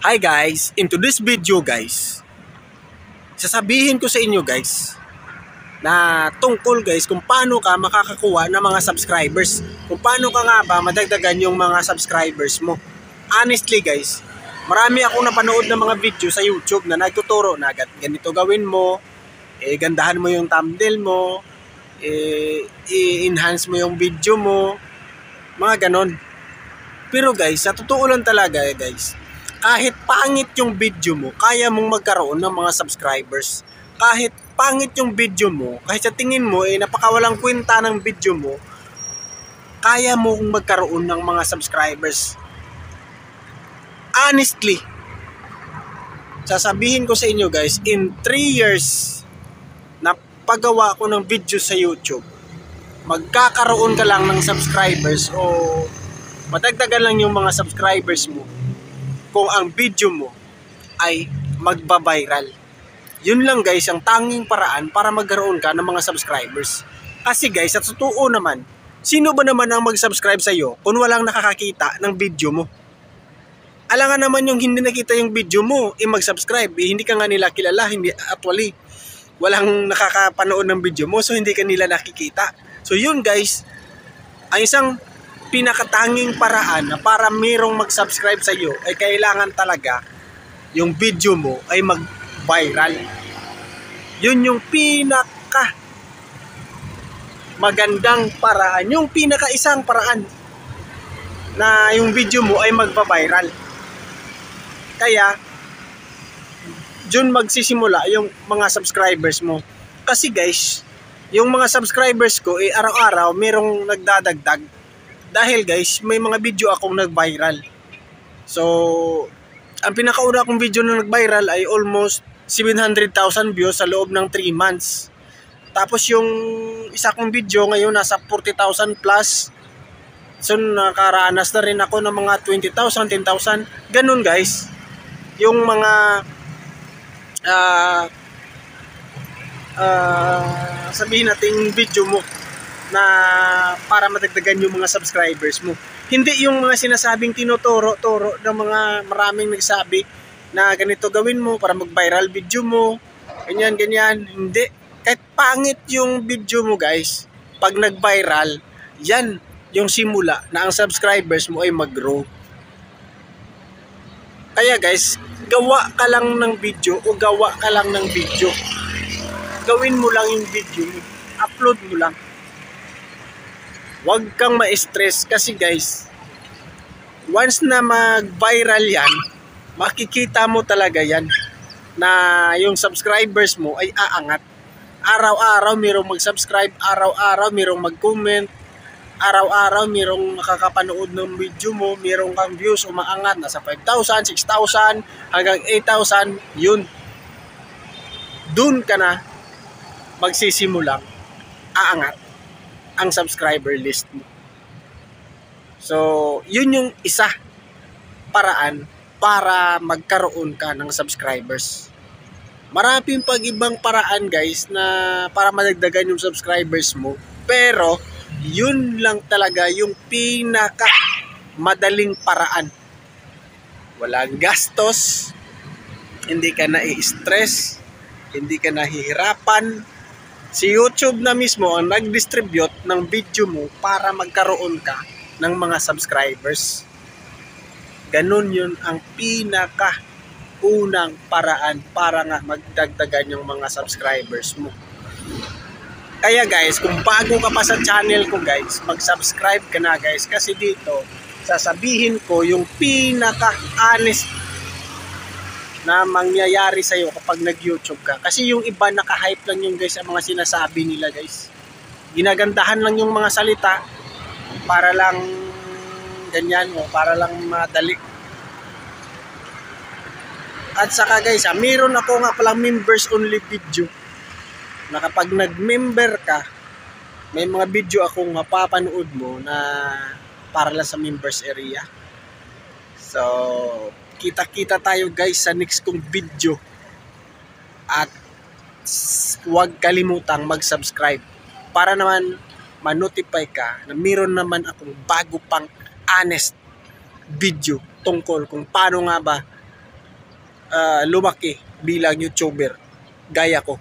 Hi guys, into this video guys, sasabihin ko sa inyo guys na tungkol guys kung paano ka makakakuha ng mga subscribers. Kung paano ka nga ba madagdagan yung mga subscribers mo. Honestly guys, marami akong napanood ng mga video sa YouTube na nagtuturo na ganito gawin mo, gandahan mo yung thumbnail mo, i-enhance mo yung video mo, mga ganon. Pero guys, sa totoo lang talaga guys, kahit pangit yung video mo, kaya mong magkaroon ng mga subscribers. Kahit pangit yung video mo, kahit sa tingin mo napakawalang kwenta ng video mo, kaya mong magkaroon ng mga subscribers. Honestly, sasabihin ko sa inyo guys, in 3 years na paggawa ko ng video sa YouTube, magkakaroon ka lang ng subscribers o madagdagan lang yung mga subscribers mo kung ang video mo ay magba-viral. Yun lang guys ang tanging paraan para magkaroon ka ng mga subscribers. Kasi guys, sa totoo naman, sino ba naman ang mag-subscribe sa iyo kung walang nakakakita ng video mo? Alangan naman yung hindi nakita yung video mo, mag-subscribe. Hindi ka nga nila kilala, hindi actually. Walang nakakapanood ng video mo, so hindi ka nila nakikita. So yun guys, ang isang pinakatanging paraan na para mayroong mag-subscribe sa iyo ay kailangan talaga yung video mo ay mag-viral. Yun yung pinaka magandang paraan, yung pinaka-isang paraan na yung video mo ay magpa-viral. Kaya dun magsisimula yung mga subscribers mo. Kasi guys, yung mga subscribers ko araw-araw merong nagdadagdag. Dahil guys, may mga video akong nag-viral. So, ang pinakauna kong video na nag-viral ay almost 700,000 views sa loob ng 3 months. Tapos yung isa kong video ngayon nasa 40,000 plus. So, nakaranas na rin ako ng mga 20,000, 10,000. Ganun guys. Yung mga sabihin natin video mo na para madagdagan yung mga subscribers mo. Hindi yung mga sinasabing tinuturo-turo ng mga maraming nagsabi na ganito gawin mo para mag-viral video mo, ganyan. Hindi. Kahit pangit yung video mo guys, pag nag-viral, yan yung simula na ang subscribers mo ay mag-grow. Kaya guys, gawa ka lang ng video o gawa ka lang ng video. Gawin mo lang yung video mo. Upload mo lang. Huwag kang ma-stress kasi guys, once na mag-viral yan, makikita mo talaga yan na yung subscribers mo ay aangat. Araw-araw mayroong mag-subscribe, araw-araw mayroong mag-comment, araw-araw mayroong makakapanood ng video mo, mayroong kang views umaangat, nasa 5,000, 6,000, hanggang 8,000, yun. Dun ka na magsisimulang aangat ang subscriber list mo. So, yun yung isa paraan para magkaroon ka ng subscribers. Maraming pag ibang paraan guys na para madagdagan yung subscribers mo, pero yun lang talaga yung pinaka madaling paraan. Walang gastos, hindi ka na-i-stress, hindi ka nahihirapan. Si YouTube na mismo ang nag-distribute ng video mo para magkaroon ka ng mga subscribers. Ganun yun ang pinaka-unang paraan para nga magdagdagan yung mga subscribers mo. Kaya guys, kung bago ka pa sa channel ko guys, mag-subscribe ka na guys. Kasi dito, sasabihin ko yung pinaka-honest na mangyayari sa'yo kapag nag-YouTube ka. Kasi yung iba naka-hype lang yung guys ang mga sinasabi nila guys. Ginagandahan lang yung mga salita para lang ganyan o para lang madali. At saka guys, meron ako nga palang members only video na kapag nag-member ka, may mga video akong mapapanood mo na para lang sa members area. So, kita-kita tayo guys sa next kong video. At huwag kalimutang mag-subscribe para naman ma-notify ka na meron naman akong bago pang honest video tungkol kung paano nga ba lumaki bilang YouTuber gaya ko.